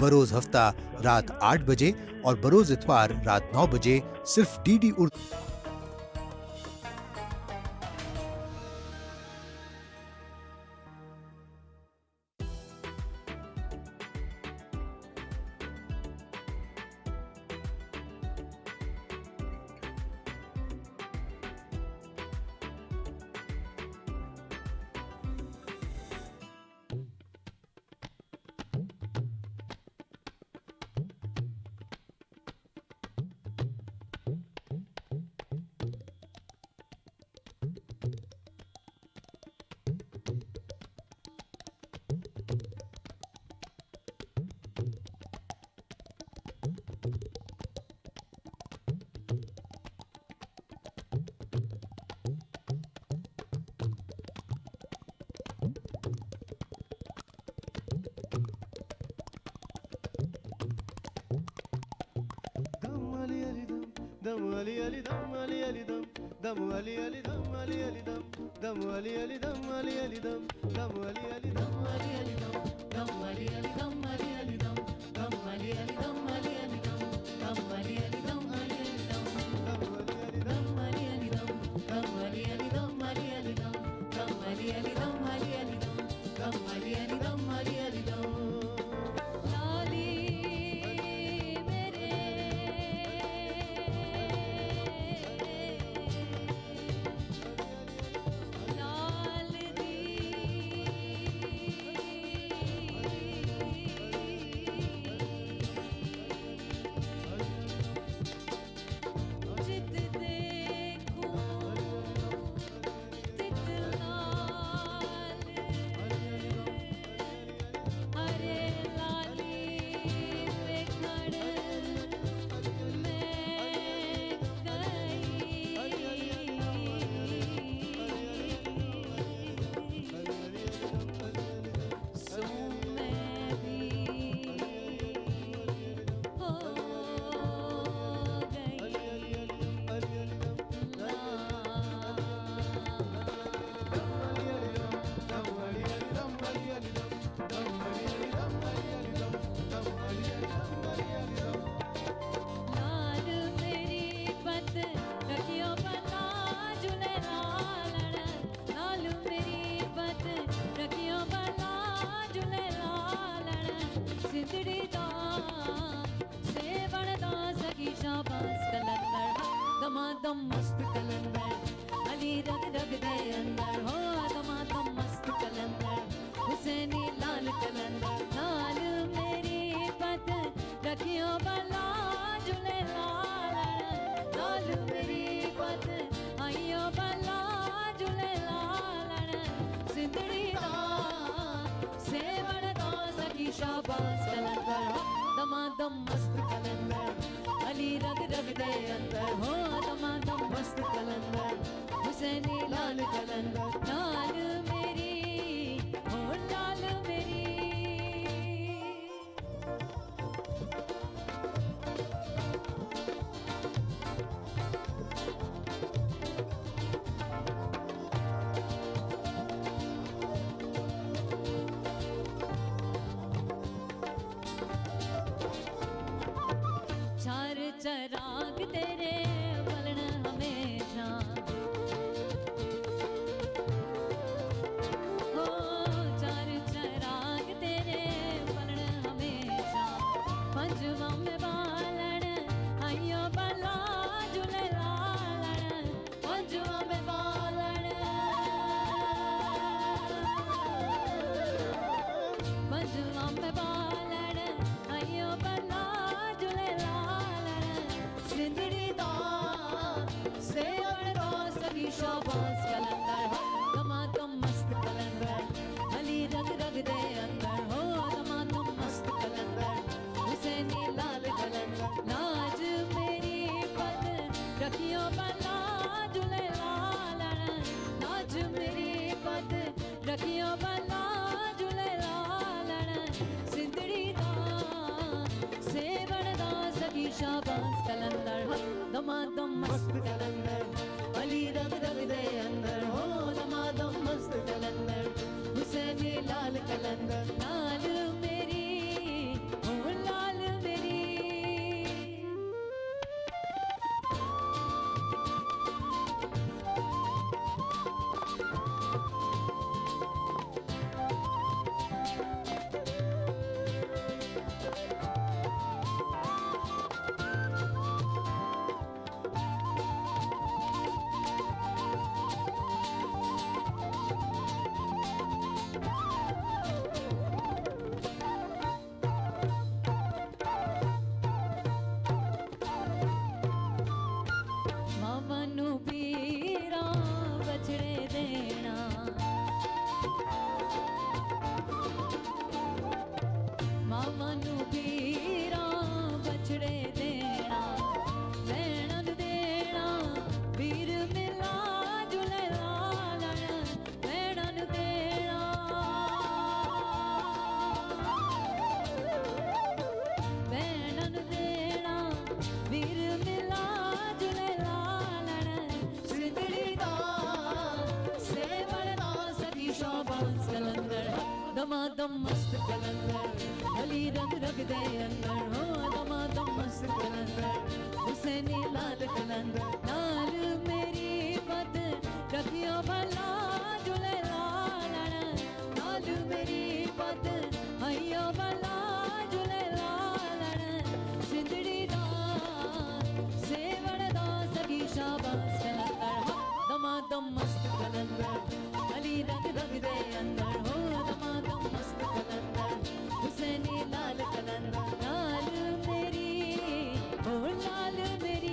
बरोज हफ्ता रात 8 बजे और बरोज इतवार रात 9 बजे सिर्फ डीडी उर्दू। चराग तेरे बलन हमेशा हो, चार चराग तेरे बलन हमेशा पंजवा में बालन आयो बला झूले लालन पंजवा में बालन पंजवा में बालन आयो बला झूले जिंदड़ी दा सेवन दा सभी शाबाश कलंदर हो दमादम मस्त कलंदर अली रग रग दे अंदर हो दमादम मस्त कलंदर हुसैनी लाल कलंदर नाज मेरी पद रखियो बला झूले लालन नाज मेरी पद रखियो बला झूले लालन जिंदड़ी दा सेवन दा सभी शाबाश कलंदर हो दमादम मस्त कलंदर अली रग रग दे अंदर हो दमादम मस्त कलंदर हुसैनी लाल कलंदर नाल मेरी हो पीरा बछड़े देना भैणन देना वीर मिला झूले लालण भैणन देना भैणन देना वीर मिला झूले लालण सिंधड़ी दा सेवण दा सखी शाबाश कलंदर दमादम मस्त कलंदर भली रग रग दे अंदर हो दमादम मस्त कलंदर हुसैनी लाल कलंदर नाल मेरी पत रखियो भला झूले लालण नाल मेरी पत हैयो भला झूले लालण सिंधड़ी दा सेवण दा सगी शाबाश कलंदर दमादम मस्त कलंदर भली रग रग दे अंदर हो दमादम मस्त कलंदर हुसैनी लाल कलंदर लाल मेरी ओ लाल मेरी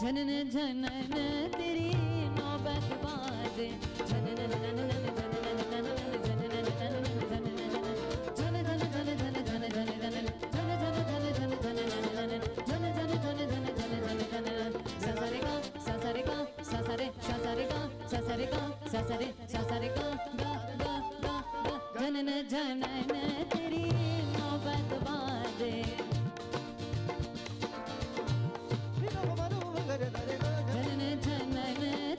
जनन जनन तेरी नौबत बाजे जनन जनन जनन जनन जनन जनन जनन तेरी नौबत बाजे जनन जनन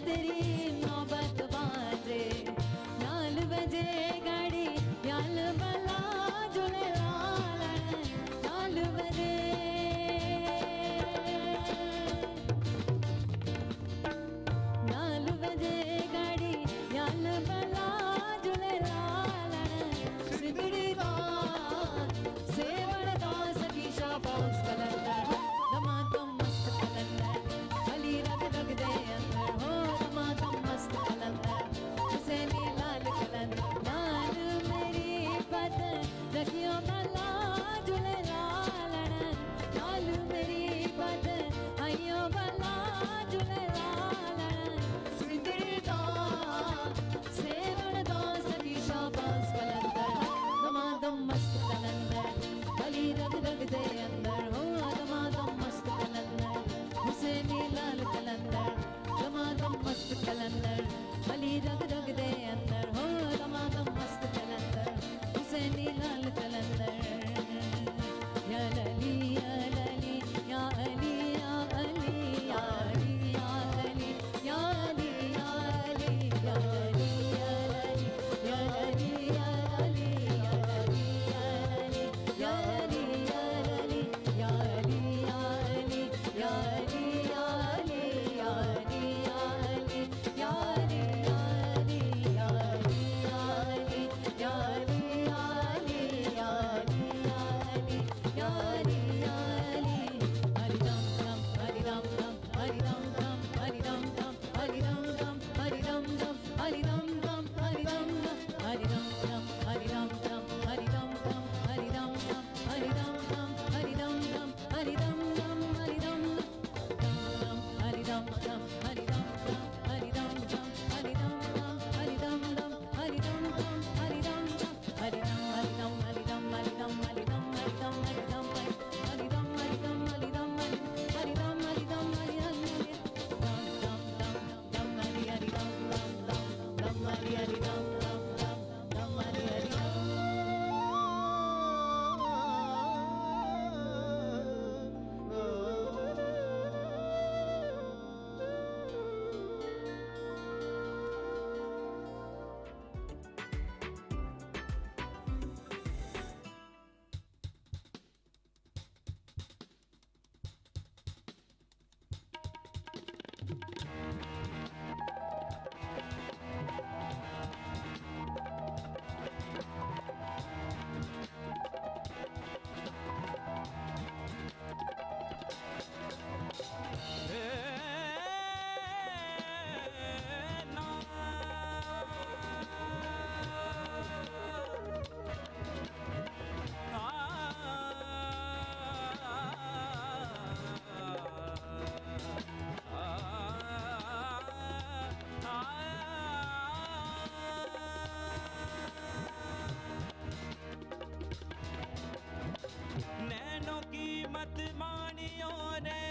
मत मानियो रे,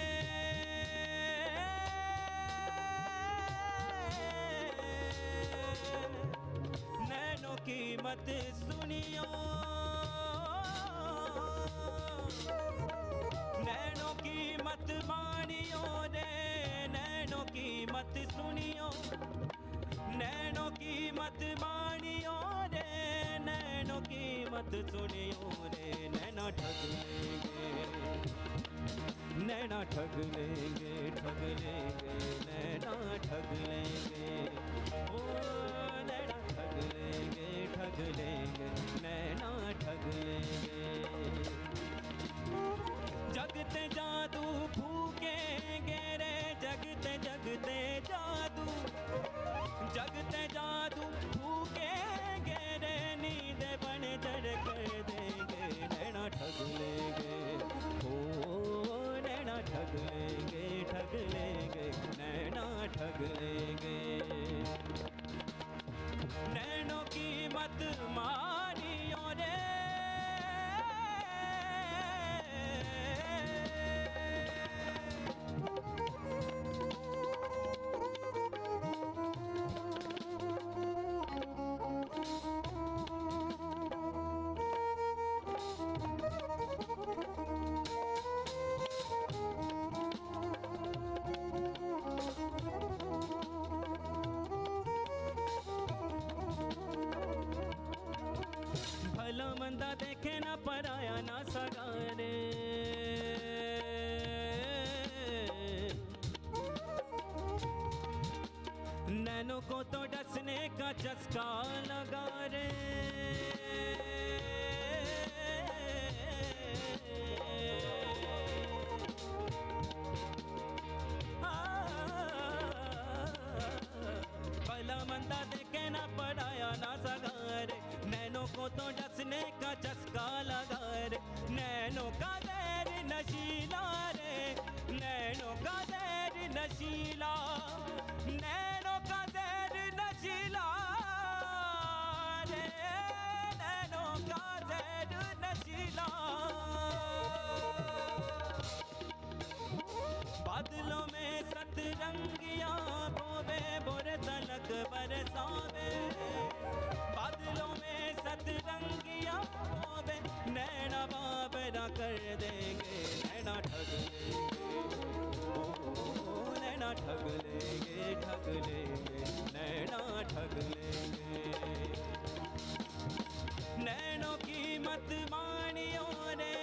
नैनों की मत सुनियो, नैनों की मत मानियो रे, नैनों की मत सुनियो, नैनों की मत मानियो रे, नैनों की मत सुनियो रे, नैना ठग लेंगे, नैना ठग लेंगे, ठग लेंगे, नैना ठग लेंगे, ओ नैना ठग लेंगे, ठग लेंगे, नैना ठग लेंगे। जगते जादू फूकेंगे रे, जगते जगते जादू, जगते जादू फूकेंगे रे, नींद बन चढ़ कर देंगे, नैना ठग लेंगे, ओ नैना ठग लेंगे, ठग लेंगे, नैना ठग लेंगे। नैनों की मत मानियो रे, भला मंदा देखे ना पराया ना सगारे, नैनों को तो डसने का चस्का लगा रे, भला मंदा देखे ना पराया ना सगारे, नैनों को तो डसने का चस्का लगा रे, नैनों का ज़हर नशीला रे, नैनों का ज़हर नशीला, नैनों का ज़हर नशीला रे, नैनों का ज़हर नशीला। बादलों में सतरंगिया बोवे बुरे तलक बरसावे, बादलों में सतरंगिया बोवे, नैना बाबरा कर देंगे, नैना ठग लेंगे, ओ नैना ठग लेंगे, ठग लेंगे, नैना ठग लेंगे। नैनों की मत मानियो रे,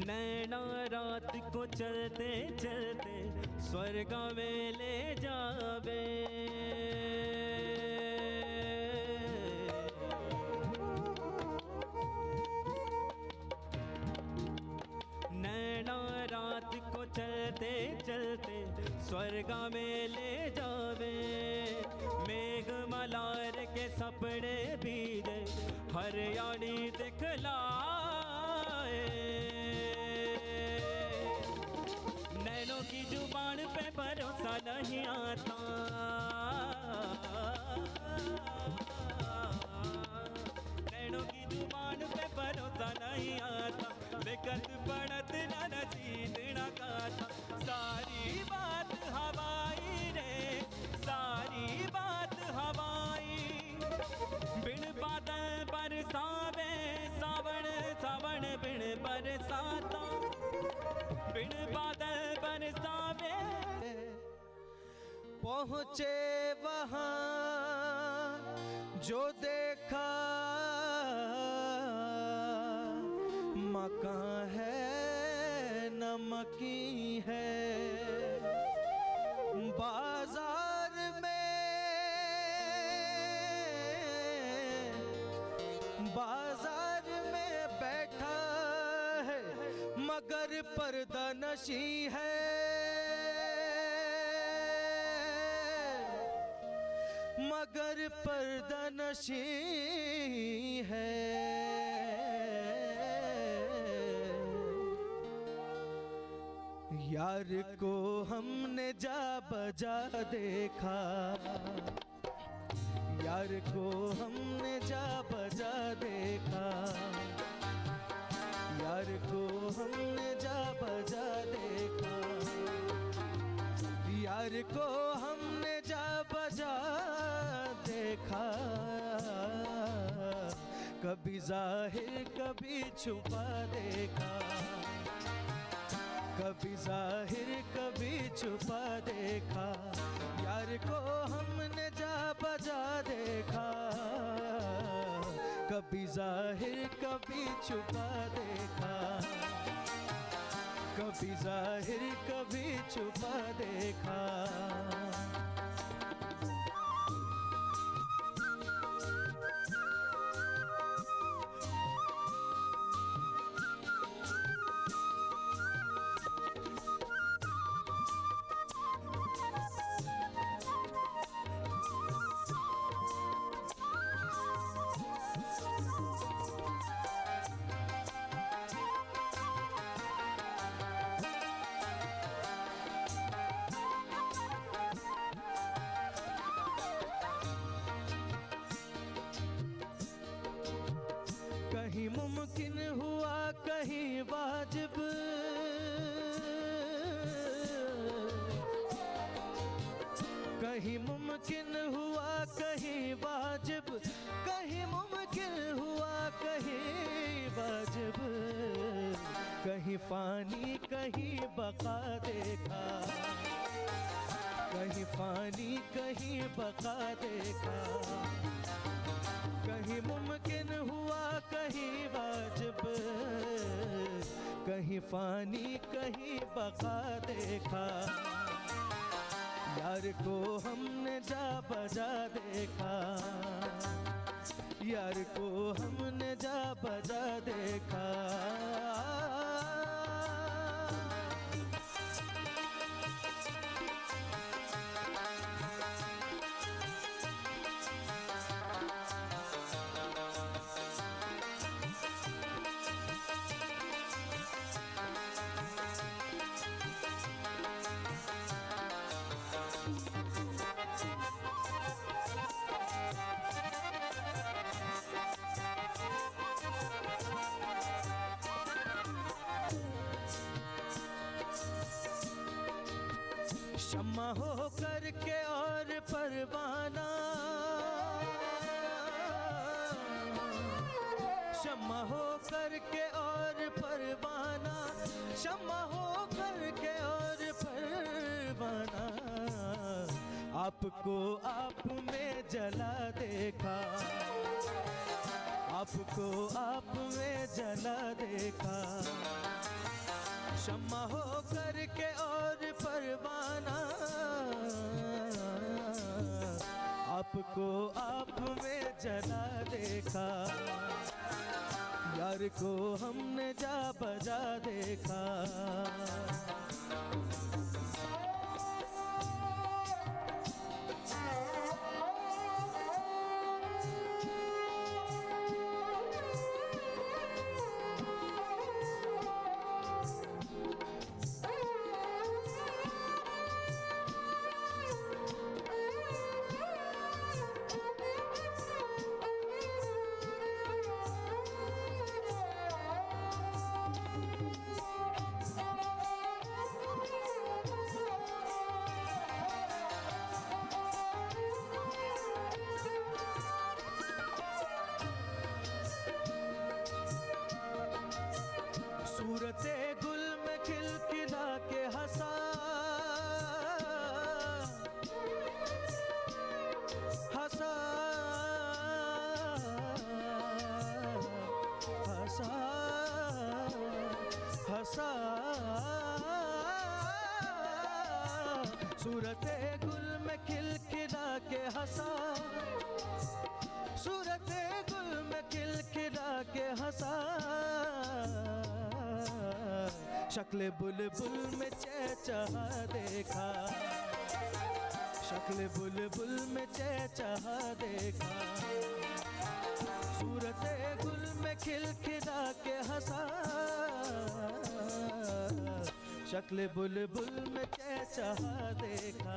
नैना रात को चलते चलते स्वर्ग में ले जावे, नैना रात को चलते चलते स्वर्ग में ले जावे, मेघ मलार के सपने बीजे हरियाणी दिखलाए, नैनों की जुबान पे भरोसा नहीं आता, नैनों की जुबान पे भरोसा नहीं आता, बेकत पड़त न रसीद न गाता, सारी बात हवाई रे, सारी बात हवाई, बिन बादल बरसावे सावन, सावन बिन बरसाता, बिन बादल बरसावे पहुँचे वहाँ जो देखा मकान है नमकी है। बाजार में बैठा है मगर पर्दा नशी है। मगर पर्दा नशी है। यार को हमने जा बजा देखा। यार को हमने जा बजा देखा। यार को हमने जा बजा देखा। यार को हमने जा बजा देखा। कभी जाहिर कभी छुपा देखा। कभी जाहिर कभी छुपा देखा। यार को हमने जा बजा देखा। कभी जाहिर कभी छुपा देखा। कभी जाहिर कभी छुपा देखा। कहीं मुमकिन हुआ कहीं वाजिब। कहीं मुमकिन हुआ कहीं वाजिब। कहीं मुमकिन हुआ कहीं वाजिब। कहीं फानी कहीं बका देखा। कहीं फानी कहीं बका देखा। कहीं मुमकिन हुआ कहीं वाजिब। कहीं फानी कहीं बका देखा। यार को हमने जा बजा देखा। यार को हमने जा बजा देखा। शम्मा हो करके और परवाना। शम्मा हो करके और परवाना। शम्मा हो करके और परवाना। आपको आप में जला देखा। आपको आप में जला देखा। शम्मा हो करके और परवाना। आपको आप में जला देखा। यार को हमने जा बजा देखा। सूरते गुल में खिलखिला के हंसा, सूरते गुल में खिलखिला के हंसा, शक्ल बुलबुल में चहचहा देखा, शक्ल बुलबुल में चहचहा देखा, सूरते गुल में खिलखिला के हंसा, शक्ल बुलबुल में चहचहा देखा,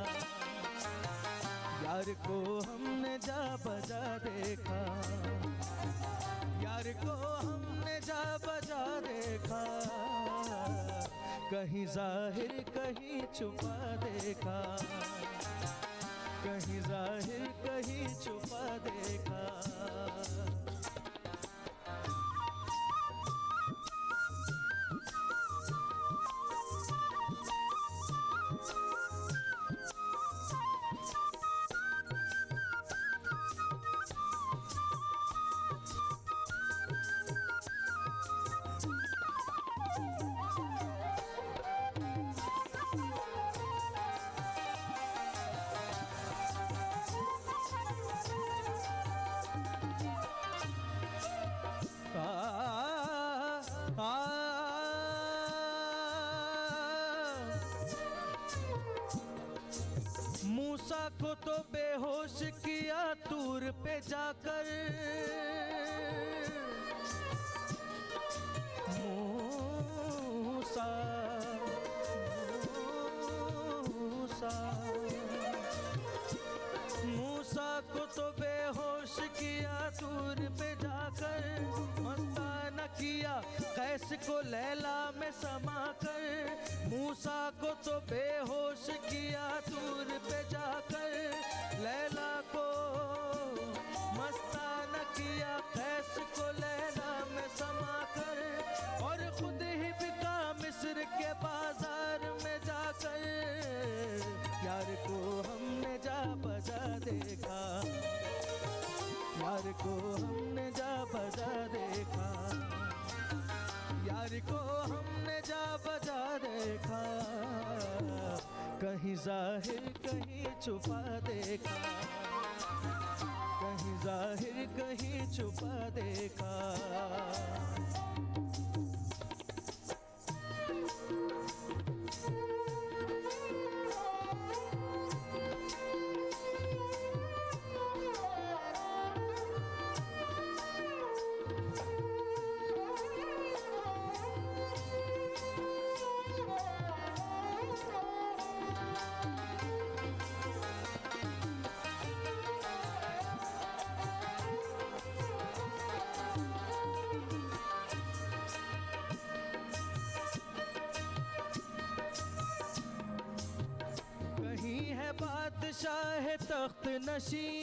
यार को हमने जा बजा देखा, यार को हमने जा बजा देखा, कहीं जाहिर कहीं छुपा देखा, कहीं जाहिर कहीं छुपा देखा। मूसा को तो बेहोश किया तूर पे जाकर, मूसा मूसा को तो बेहोश किया तूर पे जाकर, मस्ताना किया कैस को लैला में समा कर, मूसा को तो बेहोश किया तूर पे जाकर, लैला को मस्ताना किया कैस को लैला में समा कर, और खुद ही बिका मिस्र के बाजार में जाकर, यार को हमने जा बजा देखा, यार को हमने जा बजा देखा, यार को हमने जा बजा देखा, कहीं जाहिर कहीं छुपा देखा, कहीं जाहिर कहीं छुपा देखा। कहीं है बादशाह तख्त नशीं,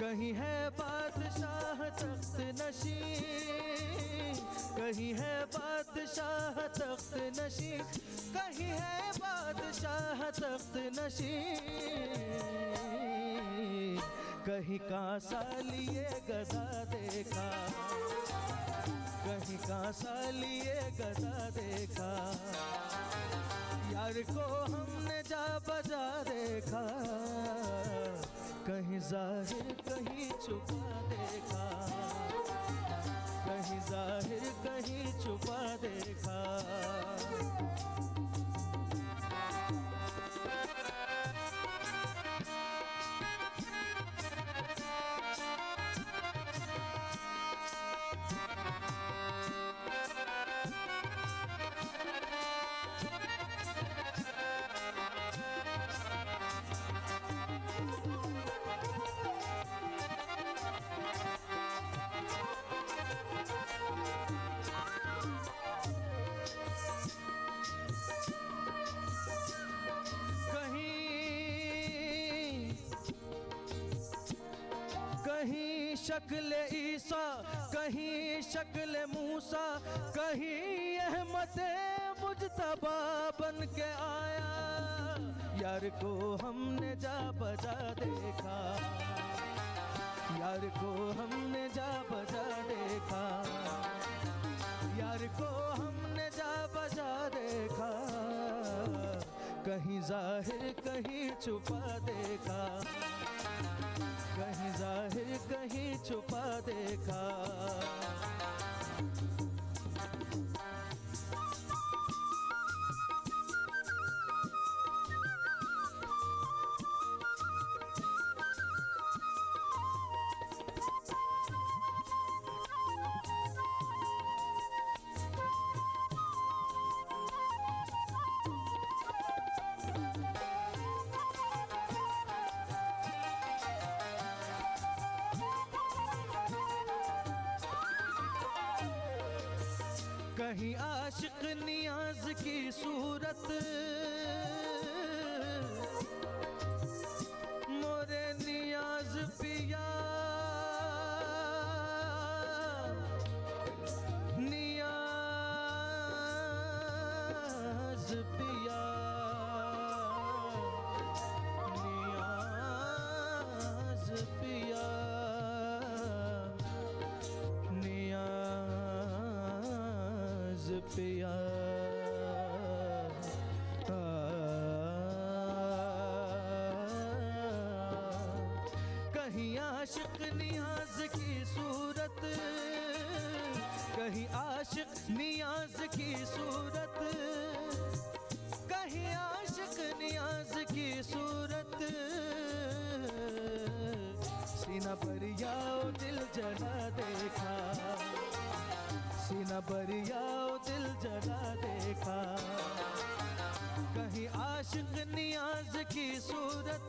कहीं है बादशाह तख्त नशीं, कहीं है बादशाह तख्त नशीं, कहीं है बादशाह तख्त नशीं, कहीं कांसा लिए गदा देखा, कहीं कांसा लिए गदा देखा, यार को हमने जा बजा देखा, कहीं जाहिर कहीं छुपा देखा, कहीं जाहिर कहीं छुपा देखा। शक्ल ईसा, कहीं शक्ल मूसा, कहीं अहमद मुजतबा बन के आया। यार को हमने जा बजा देखा, यार को हमने जा बजा देखा, यार को हमने जा बजा देखा। कहीं जाहिर कहीं छुपा देखा, कहीं जाहिर कहीं छुपा देखा। कहीं आशिक नियाज की सूरत, मोरे नियाज पिया, नियाज पिया, नियाज पिया, नियाज पिया। कहीं आशिक नियाज की सूरत, कहीं आशिक नियाज की सूरत, कहीं आशिक नियाज की सूरत। सीना परियाओ दिल जला देखा, सीना परियाओ दिल जला देखा। कहीं आशिक नियाज की सूरत,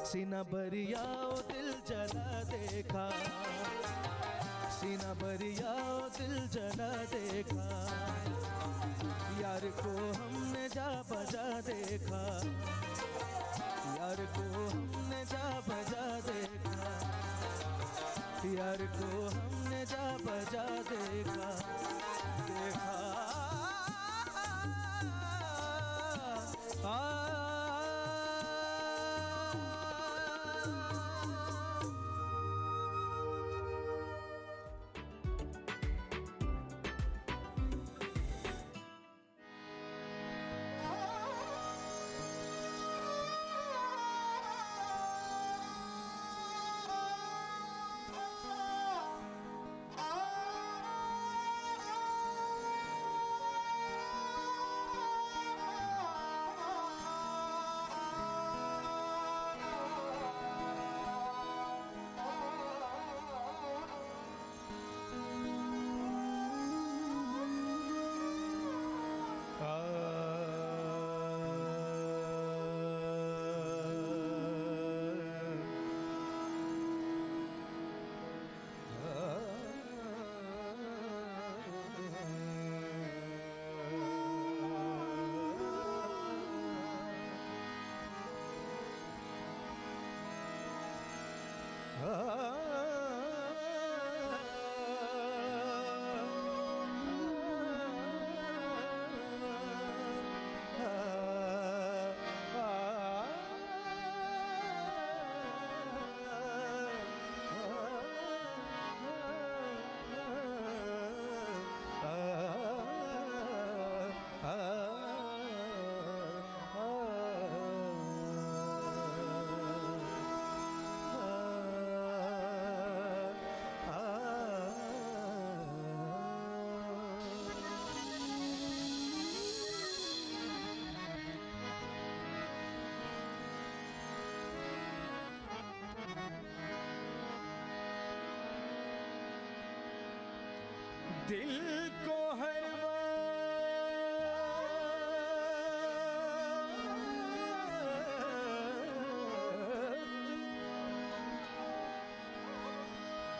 सीना परियाओ दिल जला देखा, सीना परियाओ दिल जला देखा। यार को हमने जा बजा देखा, यार को हमने जा बजा देखा, यार को हमने जा बजा देखा, देखा। दिल को हर वक्त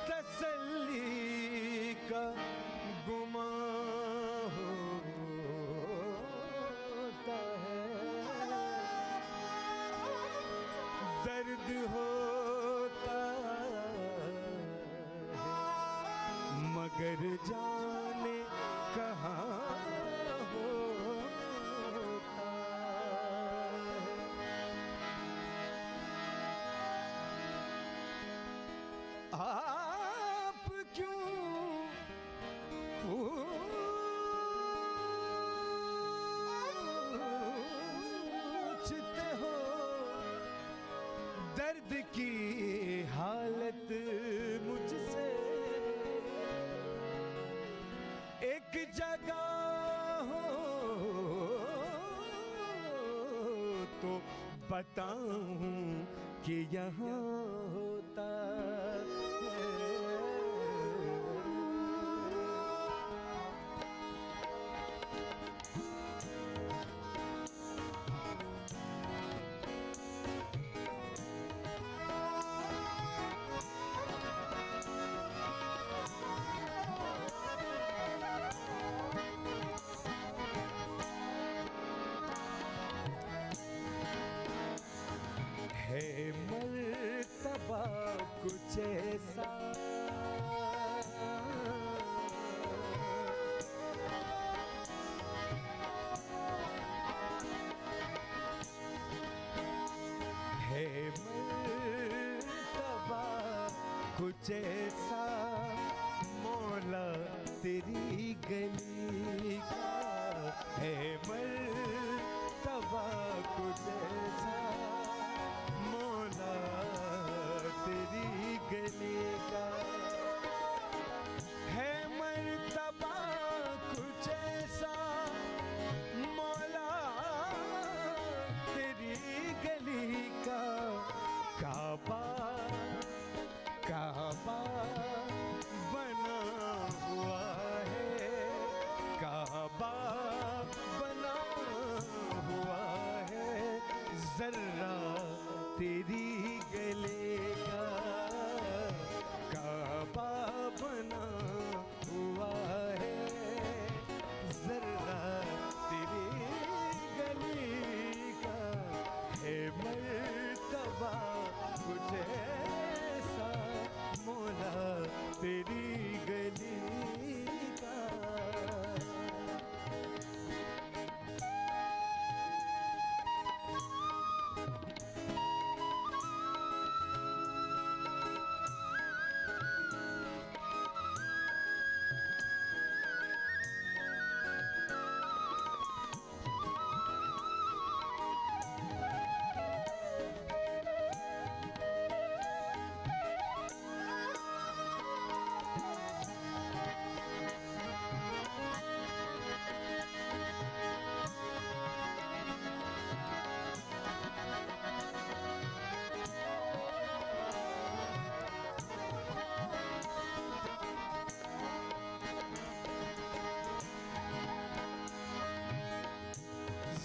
तसल्ली का गुमान होता है, दर्द होता मगर जाने कहाँ होता है। आप क्यों पूछते हो दर्द की हालत मुझसे? एक जगह हो तो बताऊं कि यहाँ होता है। है मर्तबा कुछ ऐसा है मर्तबा कुछ ऐसा मौला तेरी गली का। है मर्तबा कुछ ऐसा तेरी गली का। है मर्तबा कुछ ऐसा मौला तेरी गली का। काबा काबा बना हुआ है, काबा बना हुआ है, जर्रा तेरी गले का। काबा बना हुआ है, जर्रा तेरी गले का। है मर्तबा कुछ ऐसा मौला तेरी गली का।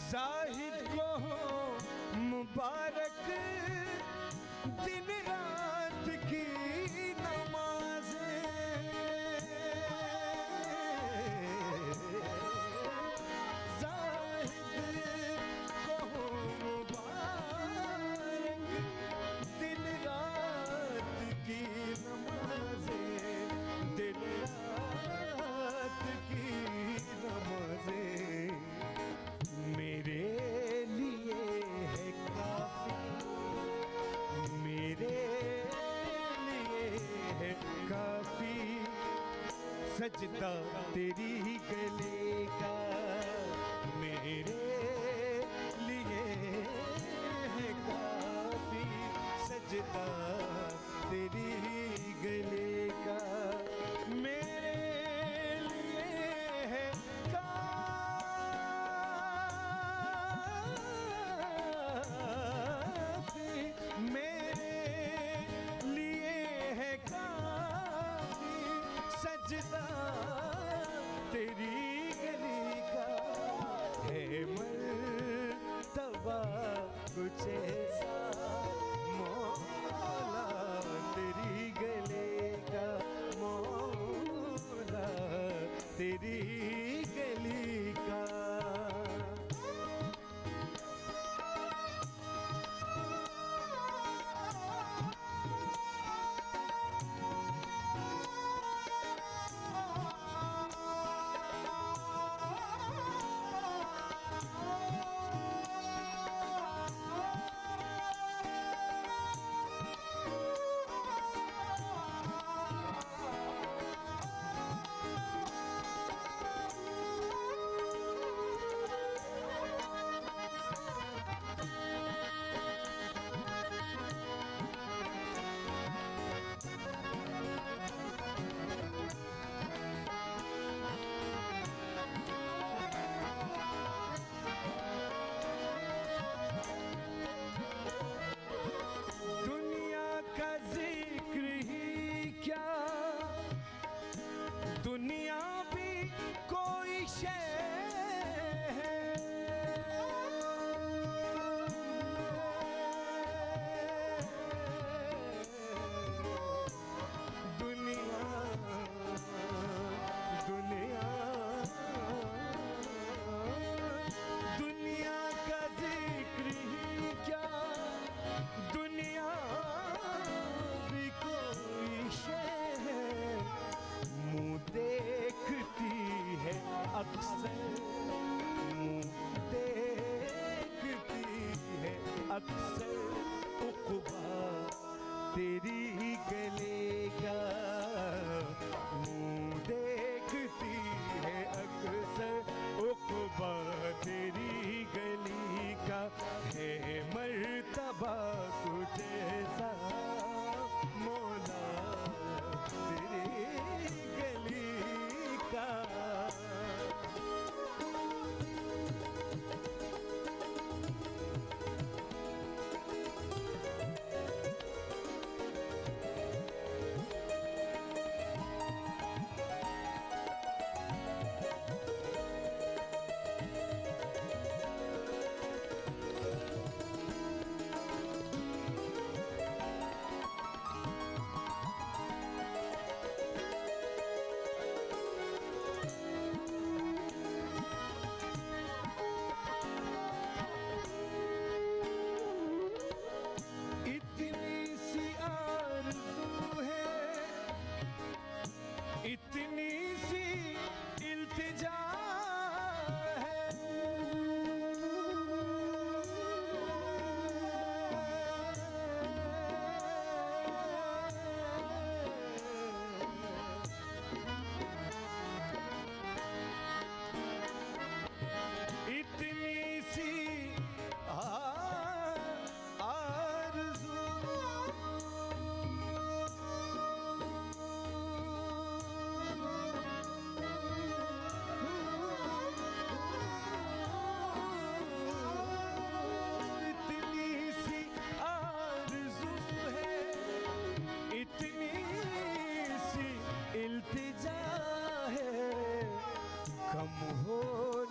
जाहिद को हो मुबारक दिन रात की नमाज़ें। जाहिद को हो मुबारक दिन रात की नमाज़ें, दिन रात की नमाज़ें। मेरे लिए है काफी, मेरे लिए है काफी, सजदा तेरी गले का। मेरे लिए है काफी, सजदा तेरी गले का। मेरे लिए है सजदा तेरी गली का। है मर्तबा कुछ ऐसा मौला तेरी गले का, मौला तेरी गली का। अक्सर उक़बा तेरी गले का, मुँह देखती है अक्सर उक़बा तेरी गली का, है मर्तबा कुछ ऐसा मौला तेरी गली का। इतनी सी आरज़ू है, इतनी सी इल्तिजा है, इतनी सी इतनी सी आरज़ू है, इतनी सी इल्तिजा है, कम हो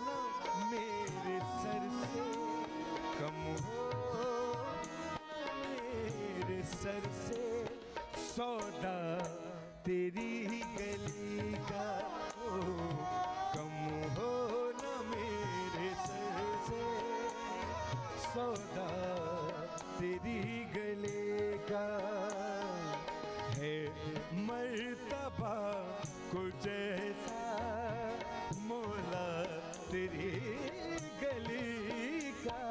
ना मेरे सर से, कम हो मेरे सर से सौदा तेरी गली का, ओ कम हो ना मेरे सर से सौदा तेरी गले का, है मर्तबा कुछ ऐसा मौला तेरी गली का।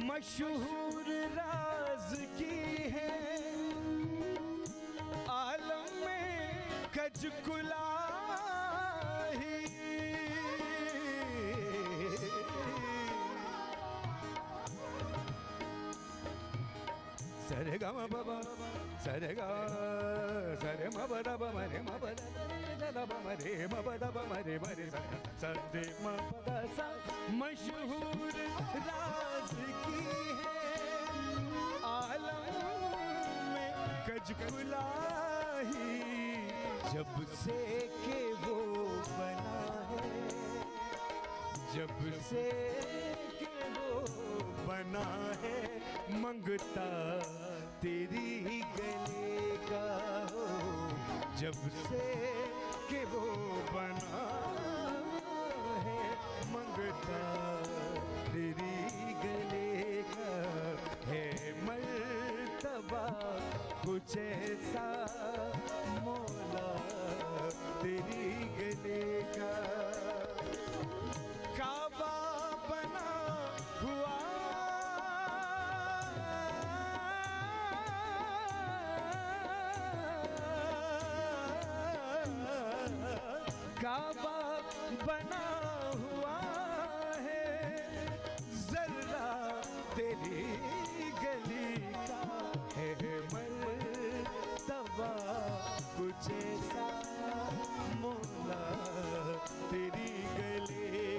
मशहूर राज की है आलम में कजकुलाही, सरे गा मा बाबा सरे गा सरे मा बदा बा मरे मा बदा दा बा मरे मा बदा बा मरे मरे सरे मा बदा सा। मशहूर राज की है आलम में कजकुलाही, जब से के वो बना है, जब से के वो बना है, मंगता तेरी गले का, हो जब से के वो बना है, मंगता तेरी गले का, है मर्तबा कुछ ऐसा मौला तेरी गले का। काबा बना हुआ काबा बना हुआ है जर्रा तेरी गली का है मर्तबा कुछ ऐसा मौला तेरी गली